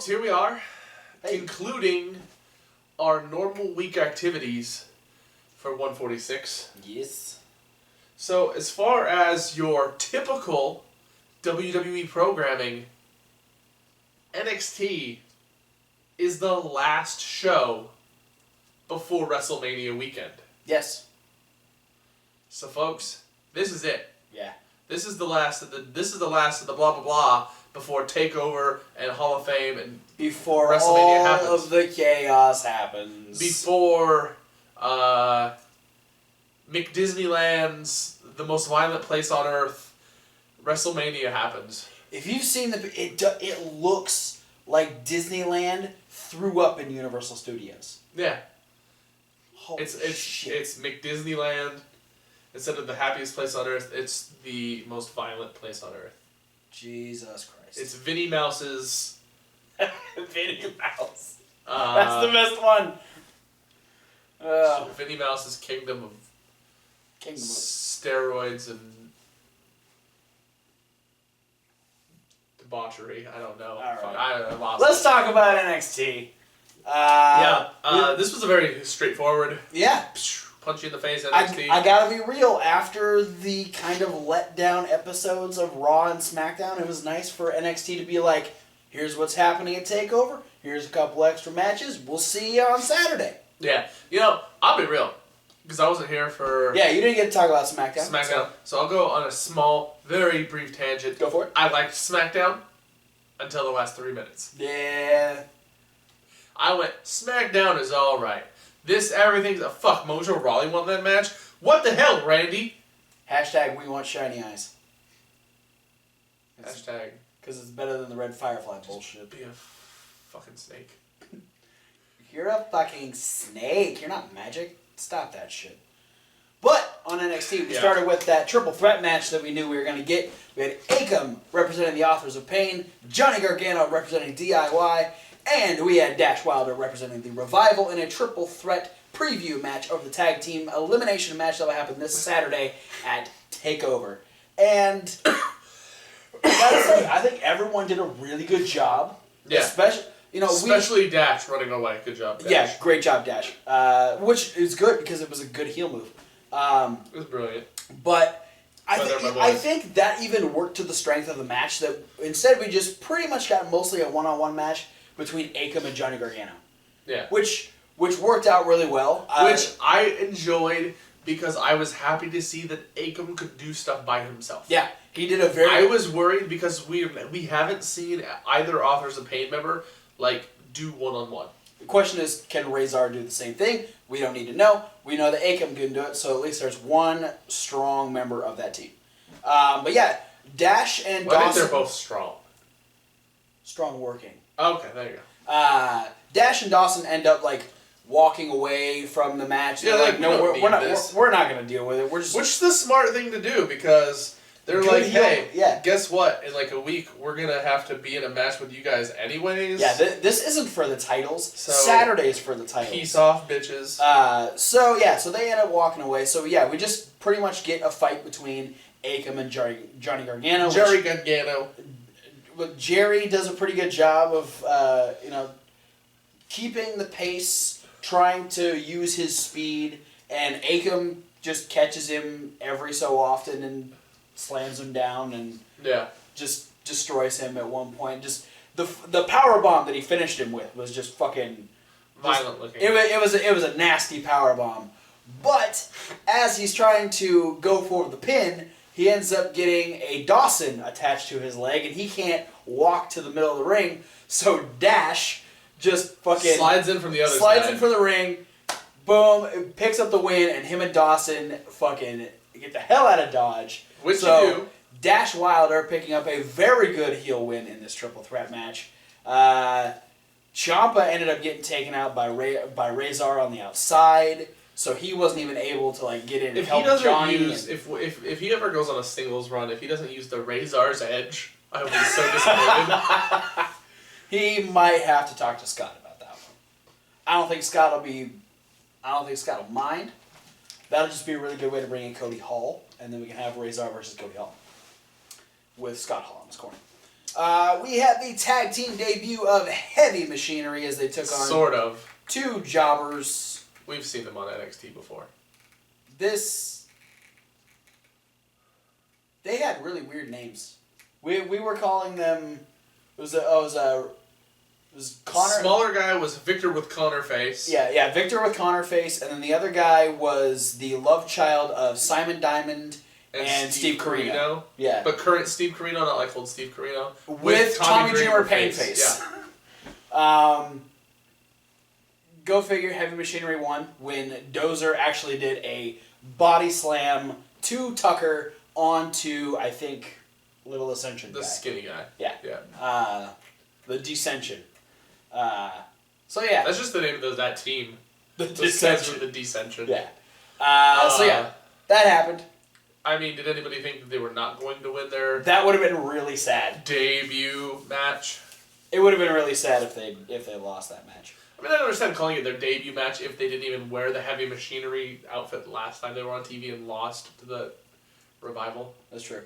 folks, here we are, concluding our normal week activities for 146. Yes. So, as far as your typical WWE programming, NXT is the last show before WrestleMania weekend. Yes. So, folks, this is it. Yeah. This is the last of the blah blah blah before Takeover and Hall of Fame and before WrestleMania all happens. of the chaos happens. Before McDisneyland's the most violent place on earth, WrestleMania happens. If you've seen it looks like Disneyland threw up in Universal Studios. Yeah. Holy shit. It's McDisneyland. Instead of the happiest place on earth, it's the most violent place on earth. Jesus Christ. It's Vinnie Mouse's... Vinnie Mouse. That's the best one. Vinnie Mouse's kingdom of Kingdom of steroids and debauchery. I don't know. All right. I lost Let's it. talk about NXT. This was a very straightforward... Yeah. Punch you in the face NXT. I gotta be real, after the kind of letdown episodes of Raw and SmackDown, it was nice for NXT to be like, here's what's happening at TakeOver, here's a couple extra matches, we'll see you on Saturday. Yeah. I'll be real. Because I wasn't here for... Yeah, you didn't get to talk about SmackDown. So I'll go on a small, very brief tangent. Go for it. I liked SmackDown until the last 3 minutes. Yeah. I went, SmackDown is alright. Everything's a fuck. Mojo Rawley won that match. What the hell, Randy? Hashtag we want shiny eyes. Hashtag. Because it's better than the red firefly bullshit. Be a fucking snake. You're a fucking snake. You're not magic. Stop that shit. But on NXT, we started with that triple threat match that we knew we were going to get. We had Akam representing the Authors of Pain, Johnny Gargano representing DIY, and we had Dash Wilder representing the Revival in a triple threat preview match of the tag team elimination match that will happen this Saturday at TakeOver. And I gotta say, I think everyone did a really good job. Yeah. Especially Dash running away. Good job, Dash. Yeah, great job, Dash. Which is good because it was a good heel move. It was brilliant. But I think that even worked to the strength of the match, that instead we just pretty much got mostly a one-on-one match between Akam and Johnny Gargano. Yeah. Which worked out really well. Which I enjoyed because I was happy to see that Akam could do stuff by himself. Yeah, he did a very... I was worried because we haven't seen either Authors of Pain member do one-on-one. The question is, can Razor do the same thing? We don't need to know. We know that Akam can do it, so at least there's one strong member of that team. But yeah, Dash and Dawson... I think they're both strong. Strong working. Okay, there you go. Dash and Dawson end up walking away from the match. Yeah, we're not going to deal with it. We're just... Which is the smart thing to do because they're hey, guess what? In a week we're gonna have to be in a match with you guys anyways. Yeah, this isn't for the titles. So, Saturday's for the titles. Peace off, bitches. So they end up walking away. So yeah, we just pretty much get a fight between Akam and Johnny Gargano. Gargano. But Jerry does a pretty good job of keeping the pace, trying to use his speed, and Akam just catches him every so often and slams him down and just destroys him at one point. Just the power bomb that he finished him with was just fucking violent looking. It was a nasty power bomb. But as he's trying to go for the pin, he ends up getting a Dawson attached to his leg, and he can't walk to the middle of the ring. So Dash just fucking slides in from the other side. Slides in from the ring, boom, picks up the win, and him and Dawson fucking get the hell out of Dodge. Which you do. Dash Wilder picking up a very good heel win in this triple threat match. Ciampa ended up getting taken out by Razor on the outside, so he wasn't even able to get in and help Johnny. If he ever goes on a singles run, if he doesn't use the Razor's Edge, I will be so disappointed. He might have to talk to Scott about that one. I don't think Scott will mind. That'll just be a really good way to bring in Cody Hall, and then we can have Razor versus Cody Hall with Scott Hall in his corner. We had the tag team debut of Heavy Machinery as they took on sort of two jobbers. We've seen them on NXT before. They had really weird names. We were calling them. It was Connor. Smaller guy was Victor with Connor face. Yeah, Victor with Connor face, and then the other guy was the love child of Simon Diamond and Steve Corino. Yeah, but current Steve Corino, not like old Steve Corino, with Tommy Dreamer pain face. Yeah. Go figure. Heavy Machinery won when Dozer actually did a body slam to Tucker onto, I think, Little Ascension. The skinny guy. Yeah. Yeah. The Descension. So yeah. That's just the name of that team. The Descension. The Descension. Yeah. So yeah, that happened. I mean, did anybody think that they were not going to win their... That would have been really sad. ...debut match? It would have been really sad if they lost that match. I mean, I don't understand calling it their debut match if they didn't even wear the Heavy Machinery outfit last time they were on TV and lost to the Revival. That's true.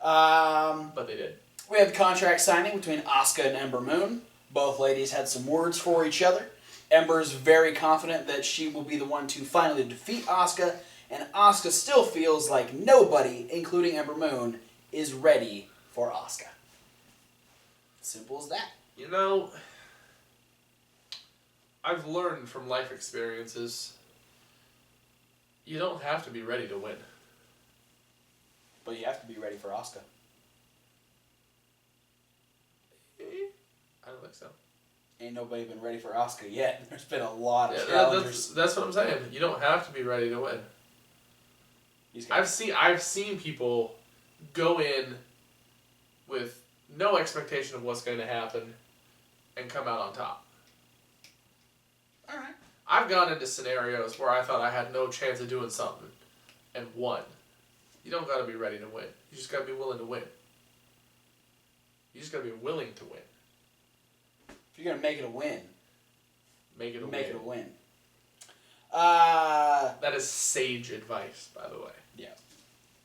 But they did. We had the contract signing between Asuka and Ember Moon. Both ladies had some words for each other. Ember's very confident that she will be the one to finally defeat Asuka, and Asuka still feels like nobody, including Ember Moon, is ready for Asuka. Simple as that. You know, I've learned from life experiences, you don't have to be ready to win. But you have to be ready for Asuka. I don't think so. Ain't nobody been ready for Asuka yet. There's been a lot of challengers. That's what I'm saying. You don't have to be ready to win. I've seen people go in with no expectation of what's going to happen and come out on top. All right. I've gone into scenarios where I thought I had no chance of doing something and won. You don't got to be ready to win. You just got to be willing to win. You just got to be willing to win. If you're going to make it a win, make it a win. That is sage advice, by the way. Yeah.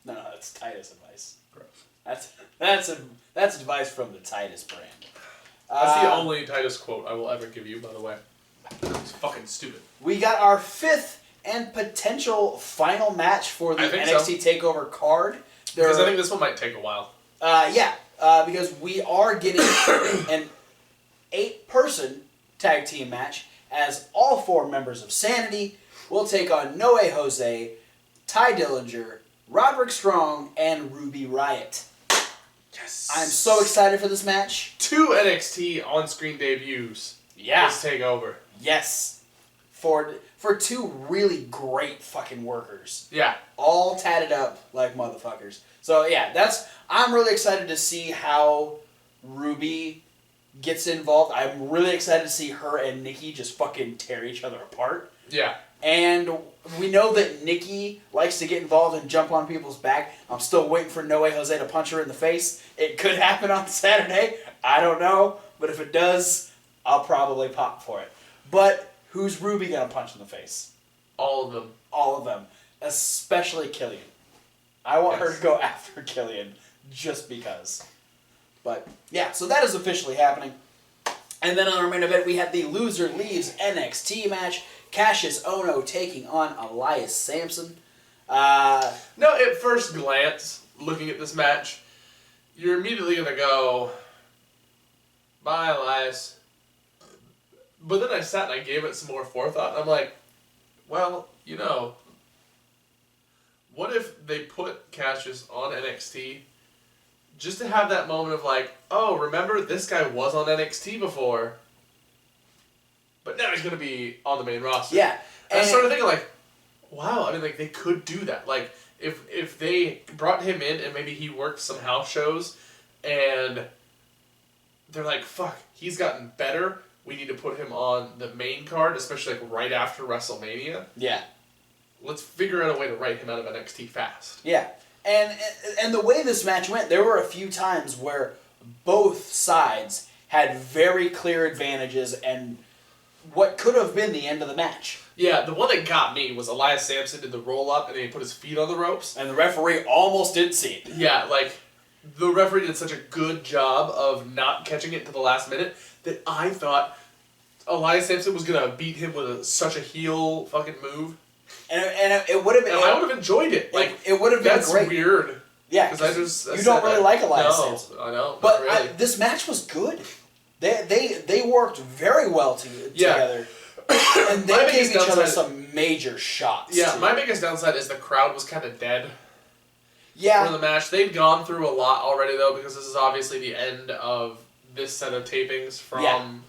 No, that's Titus advice. Gross. That's advice from the Titus brand. That's the only Titus quote I will ever give you, by the way. It's fucking stupid. We got our fifth and potential final match for the NXT TakeOver card. Because I think this one might take a while. Because we are getting an 8-person tag team match as all 4 members of Sanity will take on Noe Jose, Ty Dillinger, Roderick Strong, and Ruby Riott. Yes. I'm so excited for this match. 2 NXT on-screen debuts. Yeah. Let's take over. Yes. For 2 really great fucking workers. Yeah. All tatted up like motherfuckers. So yeah, I'm really excited to see how Ruby gets involved. I'm really excited to see her and Nikki just fucking tear each other apart. Yeah. And we know that Nikki likes to get involved and jump on people's back. I'm still waiting for Noe Jose to punch her in the face. It could happen on Saturday. I don't know. But if it does, I'll probably pop for it. But who's Ruby going to punch in the face? All of them. All of them. Especially Killian. I want her to go after Killian just because. But yeah, so that is officially happening. And then on our main event, we had the Loser Leaves NXT match. Cassius Ohno taking on Elias Sampson. At first glance, looking at this match, you're immediately going to go, bye, Elias. But then I sat and I gave it some more forethought, and I'm like, well, what if they put Cassius on NXT just to have that moment of like, oh, remember this guy was on NXT before, but now he's going to be on the main roster. Yeah. And I started thinking like, wow, I mean, like, they could do that. Like, if they brought him in and maybe he worked some house shows and they're like, fuck, he's gotten better. We need to put him on the main card, especially like right after WrestleMania. Yeah. Let's figure out a way to write him out of NXT fast. Yeah. And the way this match went, there were a few times where both sides had very clear advantages and what could have been the end of the match. Yeah, the one that got me was Elias Sampson did the roll-up and then he put his feet on the ropes. And the referee almost didn't see it. Yeah, like, the referee did such a good job of not catching it to the last minute that I thought Elias Sampson was going to beat him with such a heel fucking move. And it would have been... I would have enjoyed it. Like, it would have been that's great. weird. Yeah, because you don't really like Elias Sampson. I know. But really. This match was good. They worked very well together. And they gave each other some major shots. Yeah, too. my biggest downside is the crowd was kind of dead. Yeah. For the match. They'd gone through a lot already, though, because this is obviously the end of this set of tapings from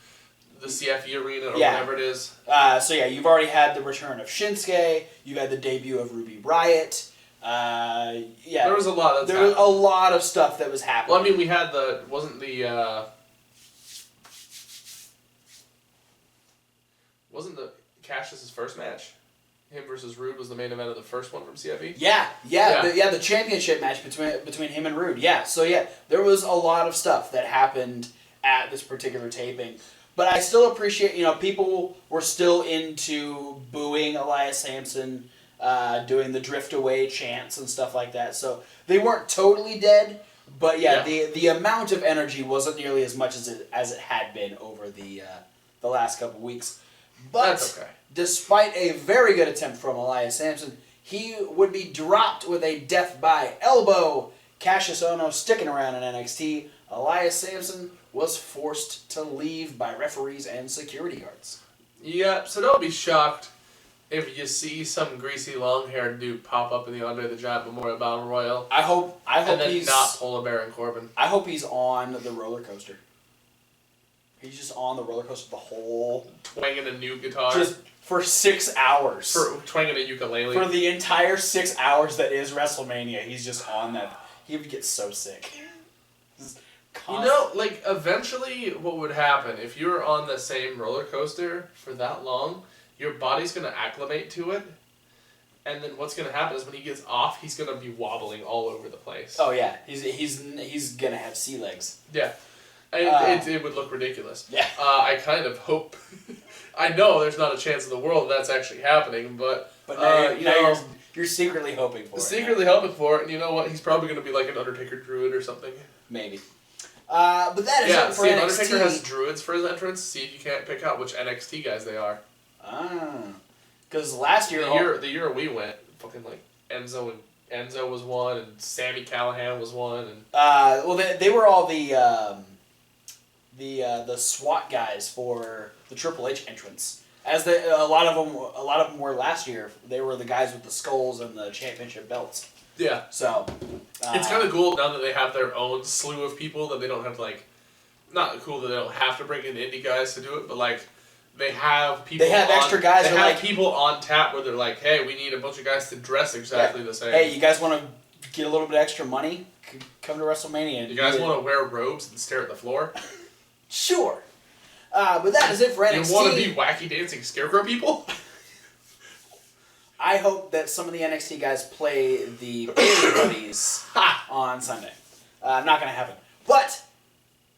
the CFE arena or whatever it is. So, you've already had the return of Shinsuke. You've had the debut of Ruby Riott. There was a lot There was a lot of stuff that was happening. Well, I mean, we had wasn't the Cassius's first match? Him versus Rude was the main event of the first one from CFE? The championship match between him and Rude. Yeah, so there was a lot of stuff that happened at this particular taping. But I still appreciate, people were still into booing Elias Sampson, doing the drift away chants and stuff like that. So they weren't totally dead, but the amount of energy wasn't nearly as much as it had been over the last couple weeks. But that's okay. Despite a very good attempt from Elias Sampson, he would be dropped with a death by elbow. Cassius Ohno sticking around in NXT. Elias Sampson was forced to leave by referees and security guards. Yeah, so don't be shocked if you see some greasy long-haired dude pop up in the Andre the Giant Memorial Battle Royal. I hope and then he's not Polar Baron Corbin. I hope he's on the roller coaster. He's just on the roller coaster the whole... Twanging a new guitar. Just for 6 hours. For twanging a ukulele. For the entire 6 hours that is WrestleMania, he's just on that. He would get so sick. Eventually what would happen, if you're on the same roller coaster for that long, your body's going to acclimate to it. And then what's going to happen is when he gets off, he's going to be wobbling all over the place. Oh, yeah. He's going to have sea legs. Yeah. And it would look ridiculous. Yeah. I kind of hope... I know there's not a chance in the world that's actually happening, but now you're secretly hoping for it. Secretly hoping for it, and you know what? He's probably going to be like an Undertaker druid or something. Maybe. But that is it for NXT. Undertaker has druids for his entrance. See if you can't pick out which NXT guys they are. Because last year... The year we went, fucking like Enzo was one, and Sami Callihan was one, and... they were all the SWAT guys for the Triple H entrance. As a lot of them were last year. They were the guys with the skulls and the championship belts. Yeah. So it's kind of cool now that they have their own slew of people that they don't have to not cool that they don't have to bring in indie guys to do it, but they have people. They have extra guys. They have people on tap where they're like, hey, we need a bunch of guys to dress exactly the same. Hey, you guys want to get a little bit extra money? Come to WrestleMania. You guys want to wear robes and stare at the floor? Sure. But that is it for NXT. You want to be wacky dancing scarecrow people? I hope that some of the NXT guys play the Bailey Buddies on Sunday. Not going to happen. But,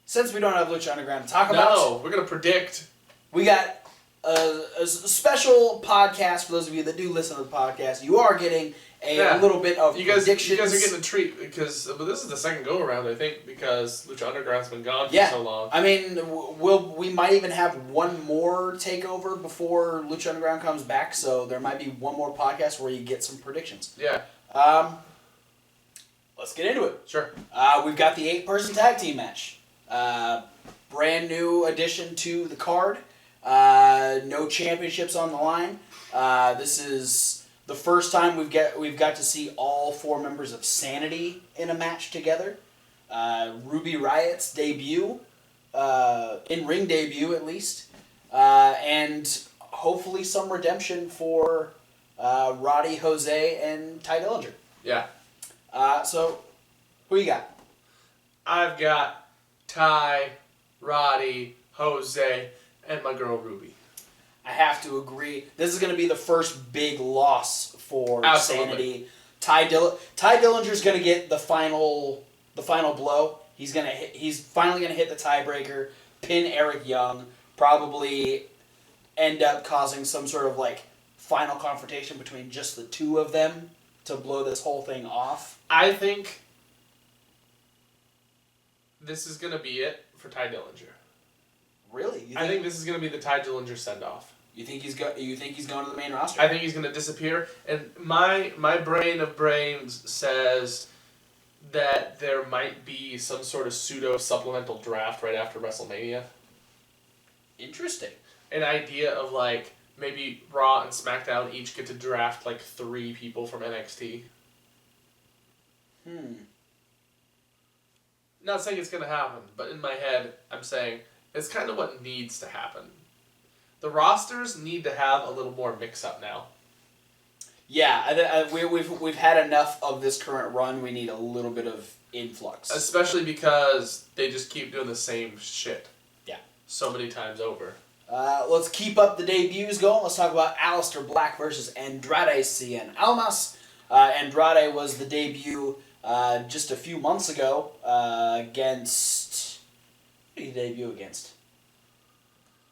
since we don't have Lucha Underground to talk about... No, we're going to predict. We got a special podcast for those of you that do listen to the podcast. You are getting a little bit of predictions. You guys are getting a treat because this is the second go around, I think, because Lucha Underground's been gone for so long. I mean, we might even have one more takeover before Lucha Underground comes back, so there might be one more podcast where you get some predictions. Yeah. Let's get into it. Sure. We've got the 8-person tag team match. Brand new addition to the card. No championships on the line. This is the first time we've got to see all 4 members of Sanity in a match together. Ruby Riott's debut, in-ring debut at least, and hopefully some redemption for Roddy, Jose, and Ty Dillinger. Yeah. So, who you got? I've got Ty, Roddy, Jose, and my girl Ruby. I have to agree. This is going to be the first big loss for Sanity. Ty Dillinger's going to get the final blow. He's finally going to hit the tiebreaker, pin Eric Young, probably end up causing some sort of final confrontation between just the two of them to blow this whole thing off. I think this is going to be it for Ty Dillinger. Really? I think this is going to be the Ty Dillinger send-off. You think he's going to the main roster? I think he's going to disappear. And my brain of brains says that there might be some sort of pseudo-supplemental draft right after WrestleMania. Interesting. An idea of, like, maybe Raw and SmackDown each get to draft, like, 3 people from NXT. Not saying it's going to happen, but in my head, I'm saying it's kind of what needs to happen. The rosters need to have a little more mix-up now. Yeah, we've had enough of this current run. We need a little bit of influx. Especially because they just keep doing the same shit. Yeah. So many times over. Let's keep up the debuts going. Let's talk about Aleister Black versus Andrade Cien Almas. Andrade was the debut just a few months ago against... Who did he debut against?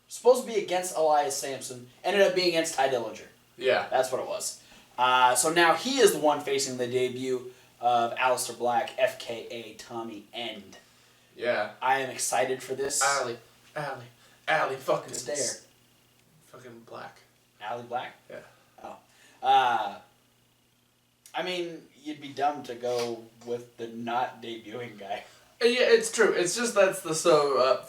Supposed to be against Elias Sampson. Ended up being against Ty Dillinger. Yeah. That's what it was. So now he is the one facing the debut of Aleister Black, FKA Tommy End. Yeah. I am excited for this. Allie fucking Stare. Fucking Black. Allie Black? Yeah. Oh. I mean, you'd be dumb to go with the not debuting guy. Yeah, it's true. It's just that's the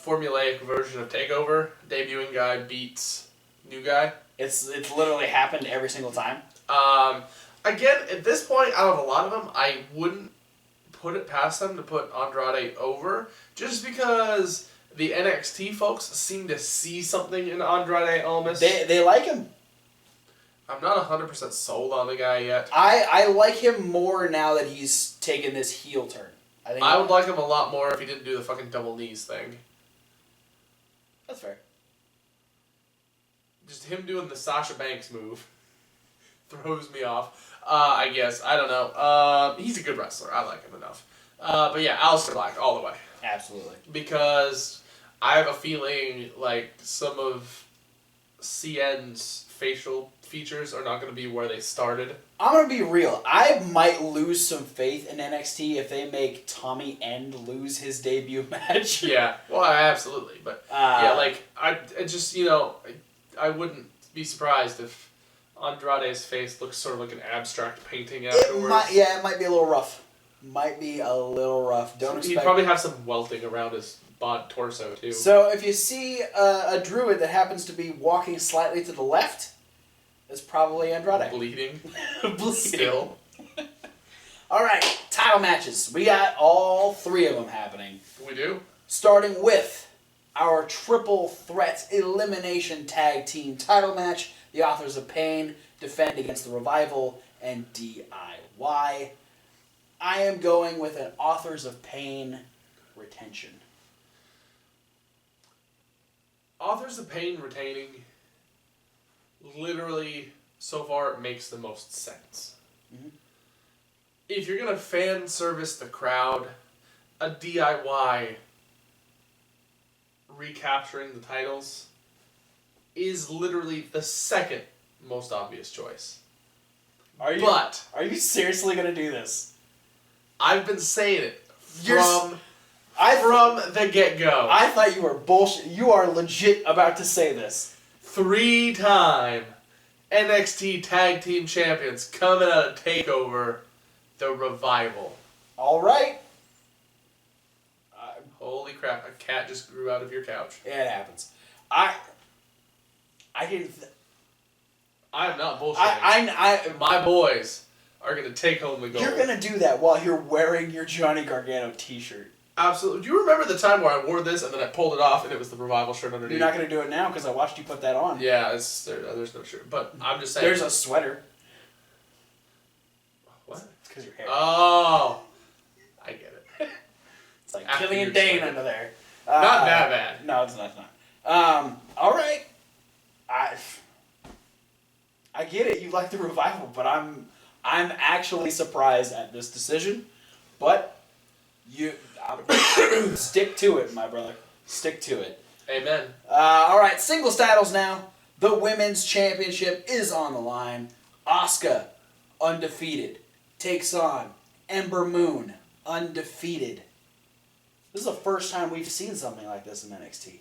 formulaic version of Takeover. Debuting guy beats new guy. It's literally happened every single time. Again, at this point, out of a lot of them, I wouldn't put it past them to put Andrade over, just because the NXT folks seem to see something in Andrade Almas. They like him. I'm not 100% sold on the guy yet. I like him more now that he's taken this heel turn. I would like him a lot more if he didn't do the fucking double knees thing. That's fair. Just him doing the Sasha Banks move throws me off. I guess. I don't know. He's a good wrestler. I like him enough. But yeah, Aleister Black all the way. Absolutely. Because I have a feeling like some of CN's facial features are not going to be where they started. I'm going to be real. I might lose some faith in NXT if they make Tommy End lose his debut match. Yeah, well, absolutely. But, yeah, like, I just, I wouldn't be surprised if Andrade's face looks sort of like an abstract painting afterwards. It might be a little rough. Don't expect... He'd probably have some welting around his torso, too. So, if you see a druid that happens to be walking slightly to the left... It's probably Andrade. Bleeding. Still. All right, title matches. We got all 3 of them happening. We do? Starting with our triple threat elimination tag team title match. The Authors of Pain defend against the Revival and DIY. I am going with an Authors of Pain retention. Authors of Pain retaining... literally, so far, it makes the most sense. Mm-hmm. If you're going to fan service the crowd, a DIY recapturing the titles is literally the second most obvious choice. Are you seriously going to do this? I've been saying it from the get-go. I thought you were bullshit. You are legit about to say this. 3-time NXT Tag Team Champions coming out of TakeOver, the Revival. All right. Holy crap, a cat just grew out of your couch. Yeah, it happens. I didn't... I'm not bullshitting. My boys are going to take home the gold. You're going to do that while you're wearing your Johnny Gargano t-shirt. Absolutely. Do you remember the time where I wore this and then I pulled it off and it was the Revival shirt underneath? You're not going to do it now because I watched you put that on. Yeah, there's no shirt. But I'm just saying. There's a sweater. What? It's because your hair. Oh. I get it. It's like Killian Dane under there. Not that bad. No, it's not. All right. I get it. You like the Revival, but I'm actually surprised at this decision. But stick to it, my brother. Stick to it. Amen. All right, singles titles now. The Women's Championship is on the line. Asuka, undefeated, takes on Ember Moon, undefeated. This is the first time we've seen something like this in NXT.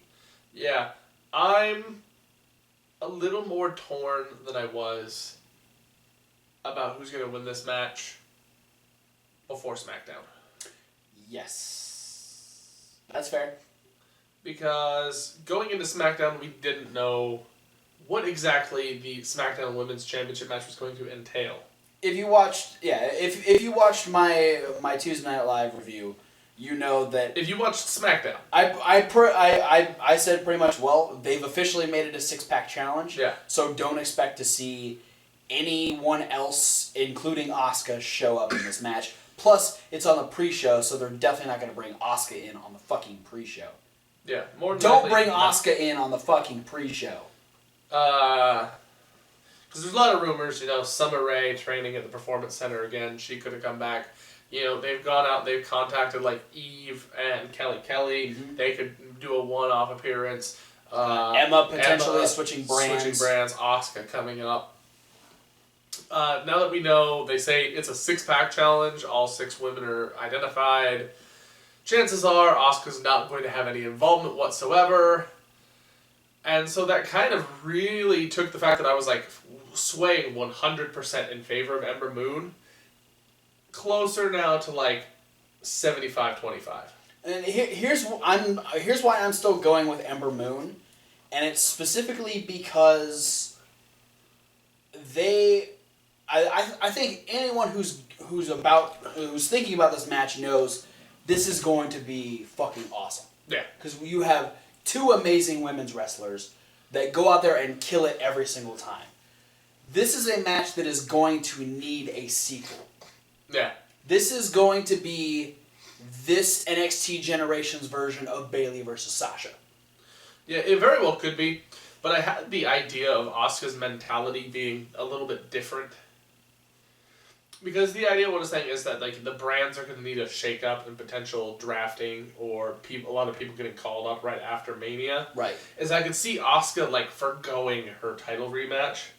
Yeah. I'm a little more torn than I was about who's going to win this match before SmackDown. Yes. That's fair. Because going into SmackDown, we didn't know what exactly the SmackDown Women's Championship match was going to entail. If you watched, if you watched my Tuesday Night Live review, you know that if you watched SmackDown, I said pretty much, well, they've officially made it a 6-pack challenge. Yeah. So don't expect to see anyone else, including Asuka, show up in this match. Plus, it's on the pre-show, so they're definitely not going to bring Asuka in on the fucking pre-show. Yeah, more. Don't bring Asuka in on the fucking pre-show. Because there's a lot of rumors, Summer Rae training at the Performance Center again. She could have come back. They've gone out, they've contacted Eve and Kelly. Mm-hmm. They could do a one-off appearance. Emma potentially switching brands. Asuka coming up. Now that we know, they say it's a 6-pack challenge. All 6 women are identified. Chances are Asuka's not going to have any involvement whatsoever. And so that kind of really took the fact that I was swaying 100% in favor of Ember Moon closer now to 75-25. And here's why I'm still going with Ember Moon, and it's specifically because I think anyone who's thinking about this match knows this is going to be fucking awesome. Yeah. Because you have 2 amazing women's wrestlers that go out there and kill it every single time. This is a match that is going to need a sequel. Yeah. This is going to be this NXT Generations version of Bayley versus Sasha. Yeah, it very well could be. But I had the idea of Asuka's mentality being a little bit different. Because the idea of what I was saying is that the brands are going to need a shake-up and potential drafting or a lot of people getting called up right after Mania. Right. Is I could see Asuka forgoing her title rematch.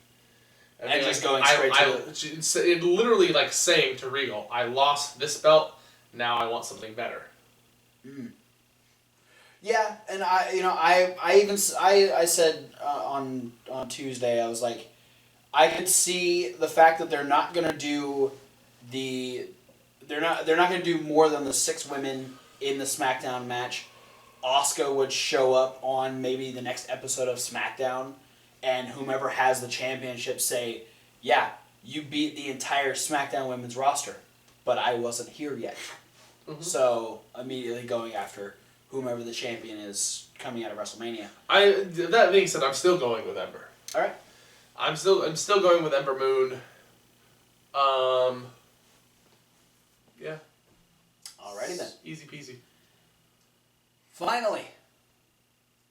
And just going straight to it. Literally saying to Regal, I lost this belt, now I want something better. Mm. Yeah, and I said on Tuesday, I was like, I could see the fact that they're not gonna do they're not gonna do more than the 6 women in the SmackDown match. Asuka would show up on maybe the next episode of SmackDown, and whomever has the championship say, yeah, you beat the entire SmackDown women's roster, but I wasn't here yet. Mm-hmm. So immediately going after whomever the champion is coming out of WrestleMania. That being said, I'm still going with Ember. All right. I'm still going with Ember Moon. Yeah. Alrighty then. Easy peasy. Finally,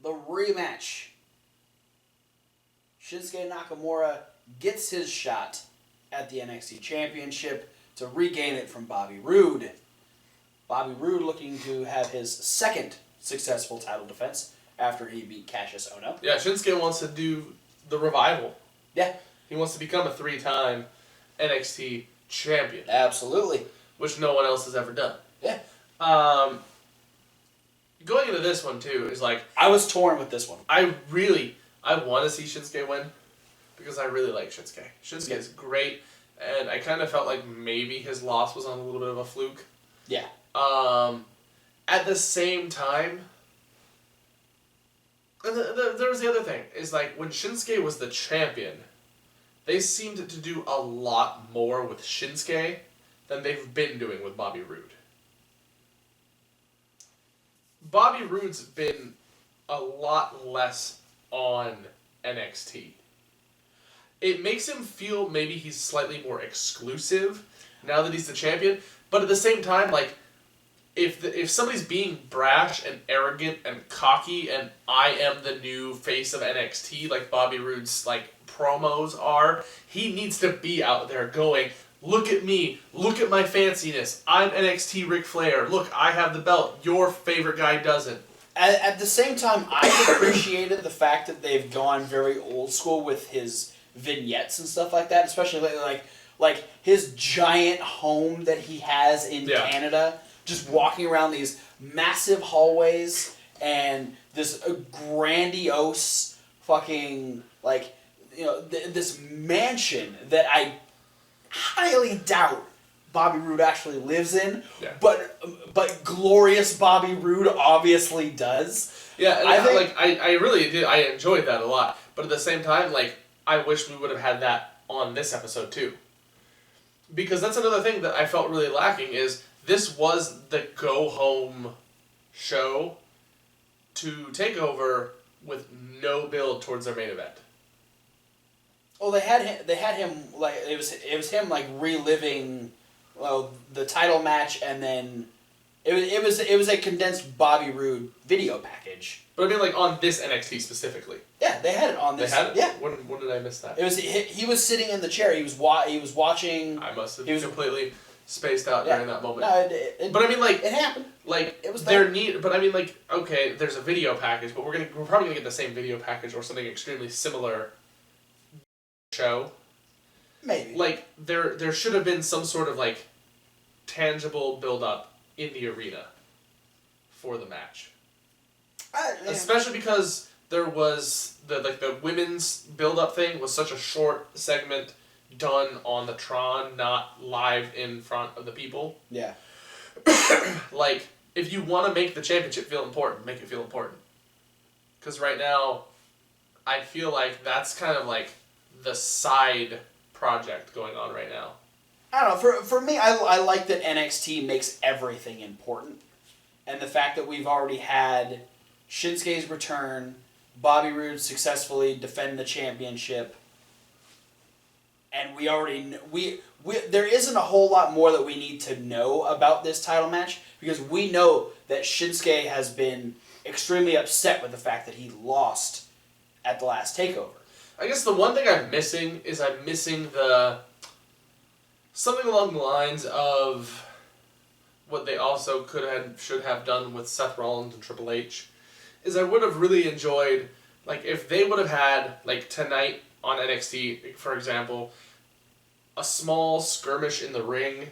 the rematch. Shinsuke Nakamura gets his shot at the NXT Championship to regain it from Bobby Roode. Bobby Roode looking to have his 2nd successful title defense after he beat Cassius Ohno. Yeah, Shinsuke wants to do the revival. Yeah. He wants to become a 3-time NXT champion. Absolutely. Which no one else has ever done. Yeah. Going into this one, too, is I was torn with this one. I want to see Shinsuke win because I really like Shinsuke. Shinsuke is great, and I kind of felt like maybe his loss was on a little bit of a fluke. Yeah. At the same time, there was the other thing. Is when Shinsuke was the champion, they seemed to do a lot more with Shinsuke than they've been doing with Bobby Roode. Bobby Roode's been a lot less on NXT. It makes him feel maybe he's slightly more exclusive now that he's the champion, but at the same time, if somebody's being brash and arrogant and cocky and I am the new face of NXT like Bobby Roode's promos are, he needs to be out there going, look at me, look at my fanciness, I'm NXT Ric Flair, look, I have the belt, your favorite guy doesn't. At the same time, I appreciated the fact that they've gone very old school with his vignettes and stuff like that, especially lately, like his giant home that he has in Canada, just walking around these massive hallways and this grandiose fucking like this mansion that I highly doubt Bobby Roode actually lives in, but glorious Bobby Roode obviously does. Yeah, and I really did. I enjoyed that a lot, but at the same time, like I wish we would have had that on this episode too. Because that's another thing that I felt really lacking is this was the go home show to Takeover with no build towards their main event. Well, they had him like it was him like reliving, the title match, and then it was a condensed Bobby Roode video package. But I mean, like on this NXT specifically. Yeah, they had it on this. They had it. Yeah. When did I miss that? It was he was sitting in the chair. He was watching. I must have completely spaced out during that moment. No, but I mean, like it happened. Like it was there but I mean, like okay, there's a video package, but we're probably gonna get the same video package or something extremely similar. Show. Maybe. Like there should have been some sort of like tangible build up in the arena for the match. Especially because there was the women's build up thing was such a short segment done on the Tron, not live in front of the people. Yeah. Like if you want to make the championship feel important, make it feel important. Because right now, I feel like that's kind of like the side project going on right now. I don't know. For me, I like that NXT makes everything important. And the fact that we've already had Shinsuke's return, Bobby Roode successfully defend the championship, and we already there isn't a whole lot more that we need to know about this title match, because we know that Shinsuke has been extremely upset with the fact that he lost at the last Takeover. I guess the one thing I'm missing is something along the lines of what they also should have done with Seth Rollins and Triple H, is I would have really enjoyed, like, if they would have had, like, tonight on NXT, for example, a small skirmish in the ring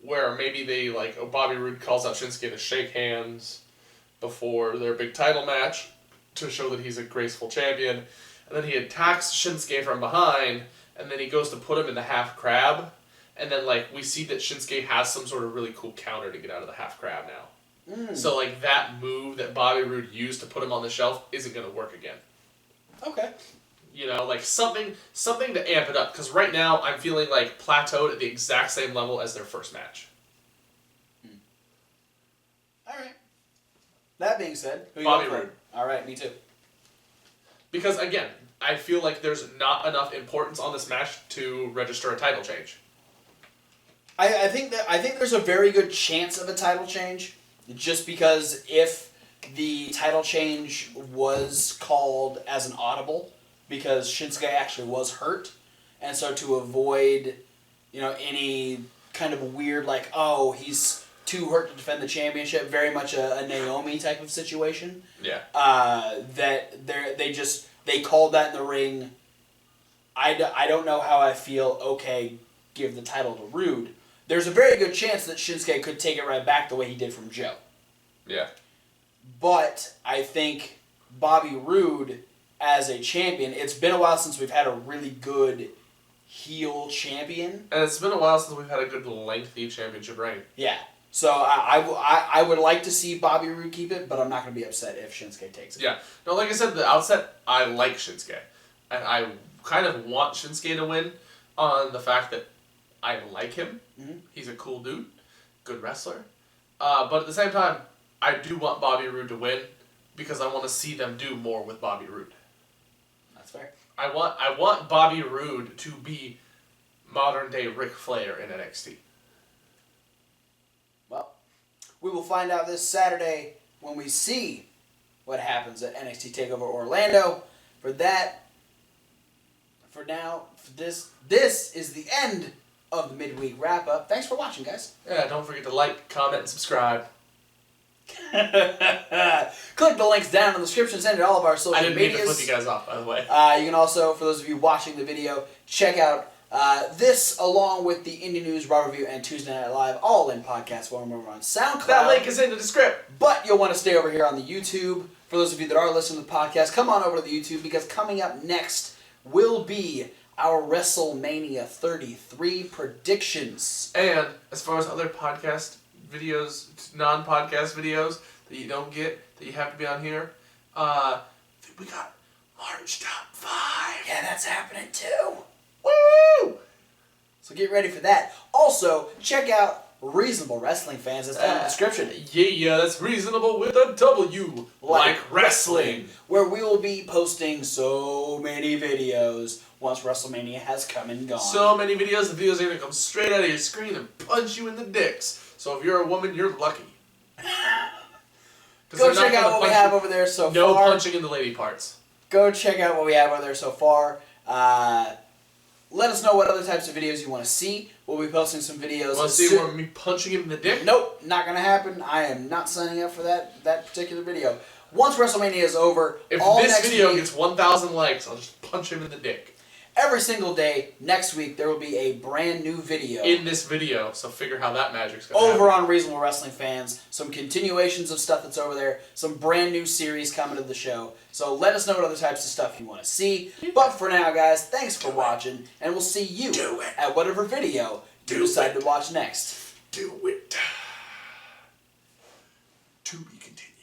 where maybe they, like, Bobby Roode calls out Shinsuke to shake hands before their big title match to show that he's a graceful champion, and then he attacks Shinsuke from behind, and then he goes to put him in the half crab, and then, like, we see that Shinsuke has some sort of really cool counter to get out of the half crab now. Mm. So, like, that move that Bobby Roode used to put him on the shelf isn't going to work again. Okay. You know, like, something to amp it up, because right now I'm feeling, like, plateaued at the exact same level as their first match. Hmm. All right. That being said, who Bobby you going Roode. For? All right, me too. Because, again, I feel like there's not enough importance on this match to register a title change. I think there's a very good chance of a title change, just because if the title change was called as an audible, because Shinsuke actually was hurt, and so to avoid, any kind of weird, like, oh, he's too hurt to defend the championship, very much a Naomi type of situation. Yeah. That they called that in the ring. I don't know how I feel. Okay, give the title to Roode. There's a very good chance that Shinsuke could take it right back the way he did from Joe. Yeah. But I think Bobby Roode as a champion, it's been a while since we've had a really good heel champion. And it's been a while since we've had a good lengthy championship reign. Yeah. So I would like to see Bobby Roode keep it, but I'm not going to be upset if Shinsuke takes it. Yeah. No, like I said at the outset, I like Shinsuke. And I kind of want Shinsuke to win on the fact that I like him. Mm-hmm. He's a cool dude. Good wrestler. But at the same time, I do want Bobby Roode to win because I want to see them do more with Bobby Roode. That's fair. I want Bobby Roode to be modern-day Ric Flair in NXT. Well, we will find out this Saturday when we see what happens at NXT TakeOver Orlando. For now, this is the end of the midweek wrap-up. Thanks for watching, guys. Yeah, don't forget to like, comment, and subscribe. Click the links down in the description. Send it to all of our social medias. I didn't mean to flip you guys off, by the way. You can also, for those of you watching the video, check out This, along with the Indie News, Raw Review, and Tuesday Night Live, all in podcast form over on SoundCloud. That link is in the description. But you'll want to stay over here on the YouTube. For those of you that are listening to the podcast, come on over to the YouTube, because coming up next will be our WrestleMania 33 predictions. And as far as other podcast videos, non-podcast videos that you don't get, that you have to be on here, we got March Top 5. Yeah, that's happening too. Woo! So get ready for that. Also, check out Reasonable Wrestling Fans. That's down in the description. Yeah, that's reasonable with a W. Like wrestling. Where we will be posting so many videos once WrestleMania has come and gone. So many videos. The videos are going to come straight out of your screen and punch you in the dicks. So if you're a woman, you're lucky. Go check out what we have over there so far. No punching in the lady parts. Go check out what we have over there so far. Let us know what other types of videos you want to see. We'll be posting some videos. Want to see more of me punching him in the dick? Nope, not going to happen. I am not signing up for that particular video. Once WrestleMania is over, if this video gets 1,000 likes, I'll just punch him in the dick. Every single day, next week, there will be a brand new video. In this video, so figure how that magic's going to happen. Over on Reasonable Wrestling Fans. Some continuations of stuff that's over there. Some brand new series coming to the show. So let us know what other types of stuff you want to see. But for now, guys, thanks for watching. And we'll see you at whatever video you decide to watch next. Do it. To be continued.